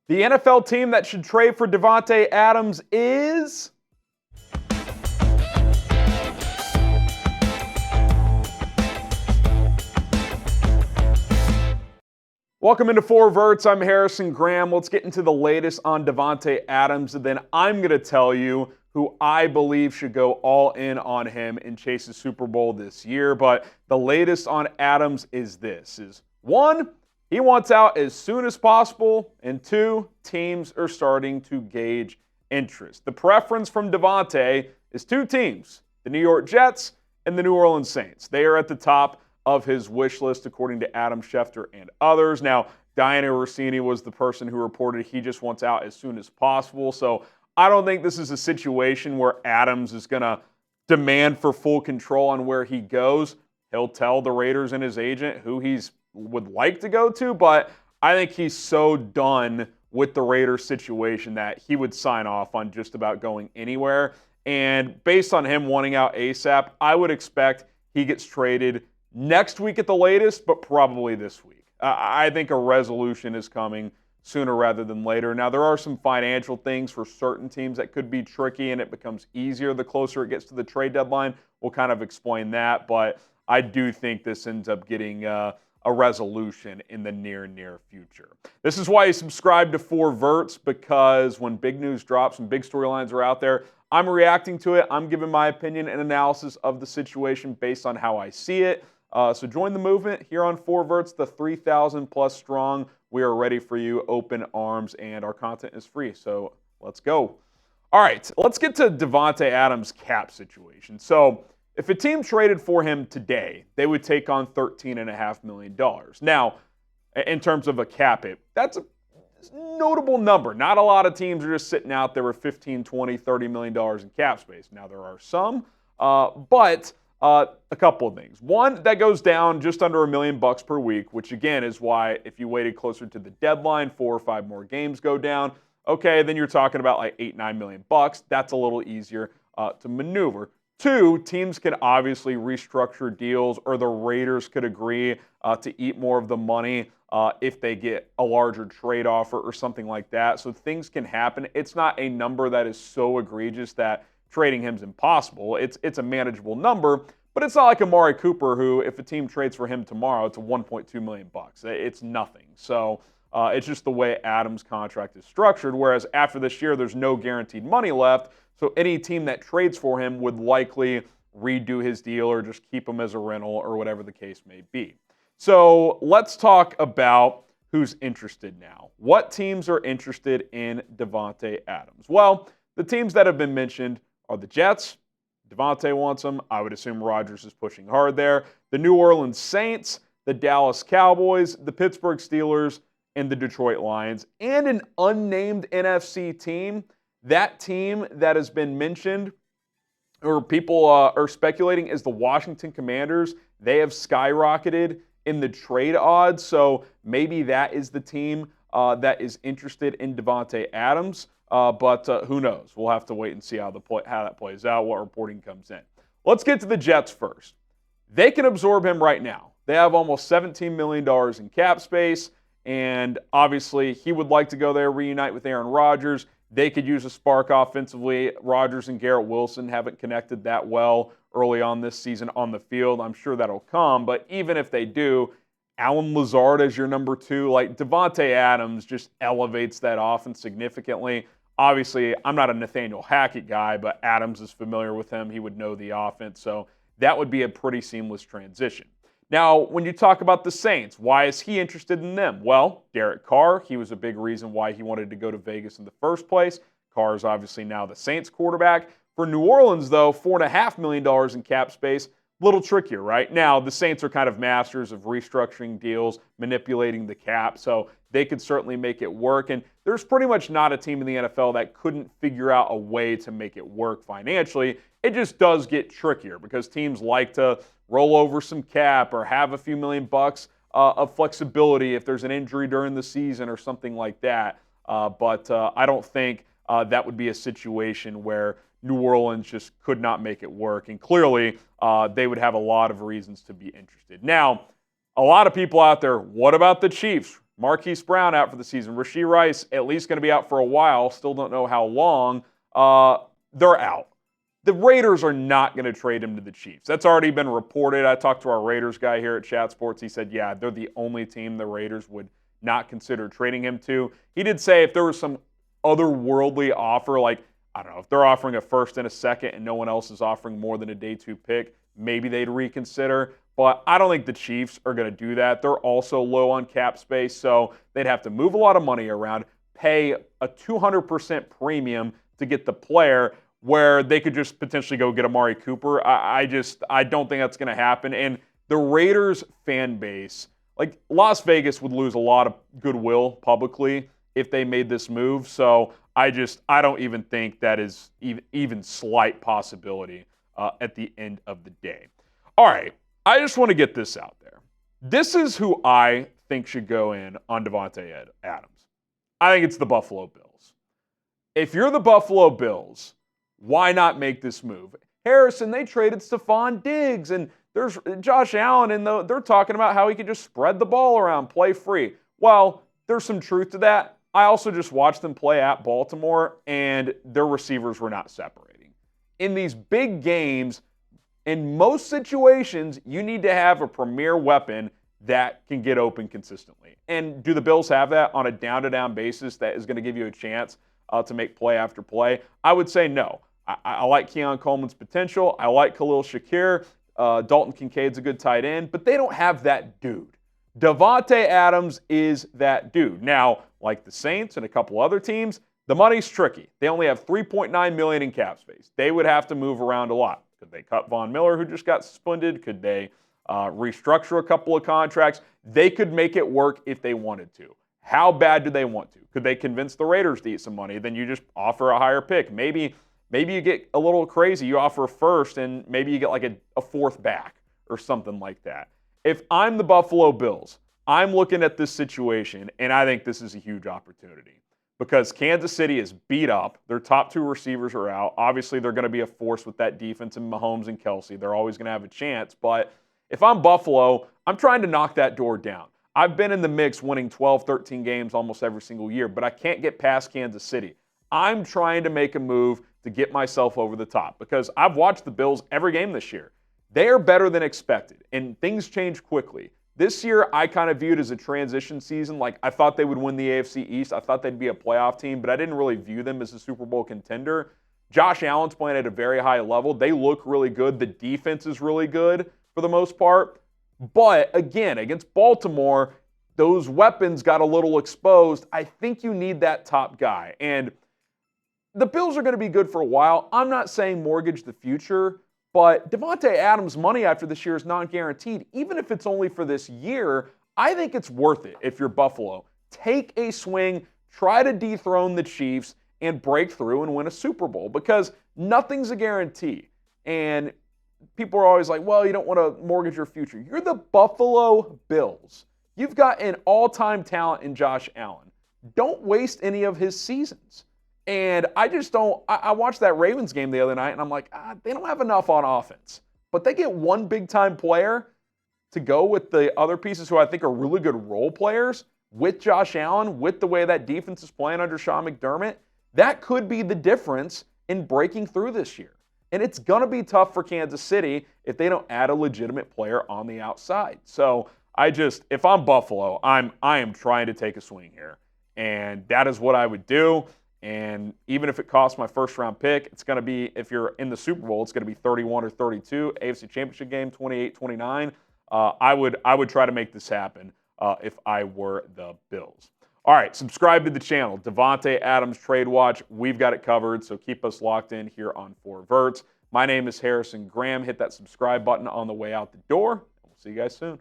The NFL team that should trade for Davante Adams is... Welcome into Four Verts. I'm Harrison Graham. Let's get into the latest on Davante Adams, and then I'm going to tell you who I believe should go all in on him and chase the Super Bowl this year. But the latest on Adams is this: one, he wants out as soon as possible, and two, teams are starting to gauge interest. The preference from Davante is two teams, the New York Jets and the New Orleans Saints. They are at the top of his wish list, according to Adam Schefter and others. Now, Dianna Russini was the person who reported he just wants out as soon as possible. So I don't think this is a situation where Adams is going to demand for full control on where he goes. He'll tell the Raiders and his agent who he's would like to go to, but I think he's so done with the Raiders situation that he would sign off on just about going anywhere. And based on him wanting out ASAP, I would expect he gets traded next week at the latest, but probably this week. I think a resolution is coming sooner rather than later. Now, there are some financial things for certain teams that could be tricky, and it becomes easier the closer it gets to the trade deadline. We'll kind of explain that, but I do think this ends up getting a resolution in the near future. This is why you subscribe to Four Verts, because when big news drops and big storylines are out there, I'm reacting to it. I'm giving my opinion and analysis of the situation based on how I see it. So join the movement here on Four Verts, the 3,000 plus strong. We are ready for you, open arms, and our content is free. So let's go. All right, let's get to Davante Adams' cap situation. So if a team traded for him today, they would take on $13.5 million. Now, in terms of a cap hit, that's a notable number. Not a lot of teams are just sitting out there with $15, $20, $30 million in cap space. Now, there are some, but a couple of things. One, that goes down just under $1 million per week, which again is why if you waited closer to the deadline, 4 or 5 more games go down. Okay, then you're talking about like $8-9 million. That's a little easier to maneuver. Two, teams can obviously restructure deals, or the Raiders could agree to eat more of the money if they get a larger trade offer or something like that. So things can happen. It's not a number that is so egregious that trading him is impossible. It's a manageable number, but it's not like Amari Cooper, who, if a team trades for him tomorrow, it's a $1.2 million. It's nothing. So it's just the way Adams' contract is structured, whereas after this year, there's no guaranteed money left. So any team that trades for him would likely redo his deal or just keep him as a rental or whatever the case may be. So let's talk about who's interested now. What teams are interested in Davante Adams? Well, the teams that have been mentioned are the Jets. Davante wants him. I would assume Rodgers is pushing hard there. The New Orleans Saints, the Dallas Cowboys, the Pittsburgh Steelers, and the Detroit Lions, and an unnamed NFC team. That team that has been mentioned, or people are speculating, is the Washington Commanders. They have skyrocketed in the trade odds, so maybe that is the team that is interested in Davante Adams. But who knows? We'll have to wait and see how that plays out, what reporting comes in. Let's get to the Jets first. They can absorb him right now. They have almost $17 million in cap space, and obviously he would like to go there, reunite with Aaron Rodgers. They could use a spark offensively. Rodgers and Garrett Wilson haven't connected that well early on this season on the field. I'm sure that'll come, but even if they do, Allen Lazard as your number 2, like Davante Adams just elevates that offense significantly. Obviously, I'm not a Nathaniel Hackett guy, but Adams is familiar with him. He would know the offense, so that would be a pretty seamless transition. Now, when you talk about the Saints, why is he interested in them? Well, Derek Carr, he was a big reason why he wanted to go to Vegas in the first place. Carr is obviously now the Saints quarterback. For New Orleans, though, $4.5 million in cap space, a little trickier, right? Now, the Saints are kind of masters of restructuring deals, manipulating the cap, so they could certainly make it work. And there's pretty much not a team in the NFL that couldn't figure out a way to make it work financially. It just does get trickier because teams like to roll over some cap or have a few $million of flexibility if there's an injury during the season or something like that. But I don't think that would be a situation where New Orleans just could not make it work. And clearly, they would have a lot of reasons to be interested. Now, a lot of people out there, what about the Chiefs? Marquise Brown out for the season. Rashee Rice at least going to be out for a while. Still don't know how long. They're out. The Raiders are not going to trade him to the Chiefs. That's already been reported. I talked to our Raiders guy here at Chat Sports. He said, yeah, they're the only team the Raiders would not consider trading him to. He did say if there was some otherworldly offer, like, I don't know, if they're offering a first and a second and no one else is offering more than a day 2 pick, maybe they'd reconsider. But I don't think the Chiefs are going to do that. They're also low on cap space, so they'd have to move a lot of money around, pay a 200% premium to get the player, where they could just potentially go get Amari Cooper. I don't think that's going to happen. And the Raiders fan base, like Las Vegas would lose a lot of goodwill publicly if they made this move. So I don't even think that is even slight possibility at the end of the day. All right, I just want to get this out there. This is who I think should go in on Davante Adams. I think it's the Buffalo Bills. If you're the Buffalo Bills, why not make this move? Harrison, they traded Stephon Diggs, and there's Josh Allen, and they're talking about how he could just spread the ball around, play free. Well, there's some truth to that. I also just watched them play at Baltimore, and their receivers were not separating. In these big games, in most situations, you need to have a premier weapon that can get open consistently. And do the Bills have that on a down-to-down basis that is going to give you a chance to make play after play? I would say no. I like Keon Coleman's potential. I like Khalil Shakir. Dalton Kincaid's a good tight end, but they don't have that dude. Davante Adams is that dude. Now, like the Saints and a couple other teams, the money's tricky. They only have $3.9 million in cap space. They would have to move around a lot. Could they cut Von Miller, who just got suspended? Could they restructure a couple of contracts? They could make it work if they wanted to. How bad do they want to? Could they convince the Raiders to eat some money? Then you just offer a higher pick. Maybe you get a little crazy. You offer a first, and maybe you get like a fourth back or something like that. If I'm the Buffalo Bills, I'm looking at this situation, and I think this is a huge opportunity because Kansas City is beat up. Their top 2 receivers are out. Obviously, they're going to be a force with that defense and Mahomes and Kelsey. They're always going to have a chance. But if I'm Buffalo, I'm trying to knock that door down. I've been in the mix winning 12, 13 games almost every single year, but I can't get past Kansas City. I'm trying to make a move to get myself over the top because I've watched the Bills every game this year. They are better than expected, and things change quickly. This year, I kind of viewed as a transition season. Like, I thought they would win the AFC East. I thought they'd be a playoff team, but I didn't really view them as a Super Bowl contender. Josh Allen's playing at a very high level. They look really good. The defense is really good for the most part. But, again, against Baltimore, those weapons got a little exposed. I think you need that top guy. And the Bills are going to be good for a while. I'm not saying mortgage the future, but Davante Adams' money after this year is non-guaranteed. Even if it's only for this year, I think it's worth it if you're Buffalo. Take a swing, try to dethrone the Chiefs, and break through and win a Super Bowl because nothing's a guarantee. And people are always like, well, you don't want to mortgage your future. You're the Buffalo Bills. You've got an all-time talent in Josh Allen. Don't waste any of his seasons. And I just don't – I watched that Ravens game the other night, and I'm like, they don't have enough on offense. But they get one big-time player to go with the other pieces who I think are really good role players with Josh Allen, with the way that defense is playing under Sean McDermott. That could be the difference in breaking through this year. And it's going to be tough for Kansas City if they don't add a legitimate player on the outside. So if I'm Buffalo, I am trying to take a swing here. And that is what I would do. And even if it costs my first-round pick, it's going to be, if you're in the Super Bowl, it's going to be 31 or 32. AFC Championship game, 28-29. I would try to make this happen if I were the Bills. All right, subscribe to the channel. Davante Adams Trade Watch. We've got it covered, so keep us locked in here on 4Verts. My name is Harrison Graham. Hit that subscribe button on the way out the door, and we'll see you guys soon.